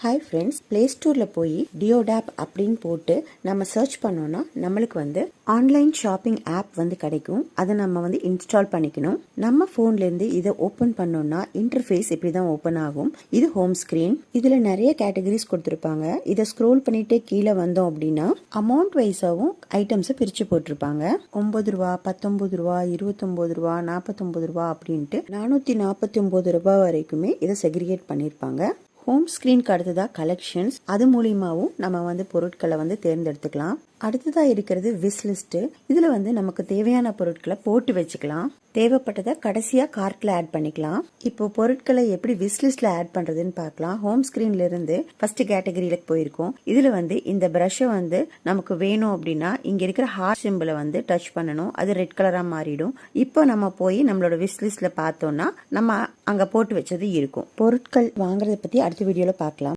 Hi friends, play ஸ்டோரில் போய் டியோடாப் அப்படின்னு போட்டு நம்ம சர்ச் பண்ணோம்னா நம்மளுக்கு வந்து ஆன்லைன் ஷாப்பிங் ஆப் வந்து கிடைக்கும். அதை நம்ம வந்து இன்ஸ்டால் பண்ணிக்கணும். நம்ம ஃபோன்லேருந்து இதை ஓப்பன் பண்ணோம்னா இன்டர்ஃபேஸ் இப்படி தான் ஓப்பன் ஆகும். இது ஹோம் ஸ்க்ரீன். இதில் நிறைய கேட்டகரிஸ் கொடுத்துருப்பாங்க. இதை ஸ்க்ரோல் பண்ணிட்டே கீழே வந்தோம் அப்படின்னா அமௌண்ட் வைஸாகவும் ஐட்டம்ஸை பிரித்து போட்டிருப்பாங்க. 9 ரூபா, 19 ரூபா, 29 ரூபா, 49 ரூபா அப்படின்ட்டு 449 ரூபாய் வரைக்குமே இதை செக்ரிகேட் பண்ணியிருப்பாங்க. ஹோம் ஸ்க்ரீனுக்கு அடுத்ததாக கலெக்ஷன்ஸ், அது மூலியமாகவும் நம்ம வந்து பொருட்களை வந்து தேர்ந்தெடுத்துக்கலாம். அடுத்ததாக இருக்கிறது விஷ் லிஸ்ட்டு. இதில் வந்து நமக்கு தேவையான பொருட்களை போட்டு வச்சுக்கலாம். தேவைப்பட்டதை கடைசியாக கார்ட்டில் ஆட் பண்ணிக்கலாம். இப்போ பொருட்களை எப்படி விஷ் லிஸ்ட்டில் ஆட் பண்ணுறதுன்னு பார்க்கலாம். ஹோம் ஸ்க்ரீன்லேருந்து ஃபர்ஸ்ட் கேட்டகரியில் போயிருக்கோம். இதில் வந்து இந்த ப்ரஷ்ஷை வந்து நமக்கு வேணும் அப்படின்னா இங்கே இருக்கிற ஹார்ட் சிம்பிளை வந்து டச் பண்ணணும். அது ரெட் கலராக மாறிடும். இப்போ நம்ம போய் நம்மளோட விஷ் லிஸ்ட்டில் பார்த்தோம்னா நம்ம அங்கே போட்டு வச்சது இருக்கும். பொருட்கள் வாங்குறதை பற்றி அடுத்த வீடியோவில் பார்க்கலாம்.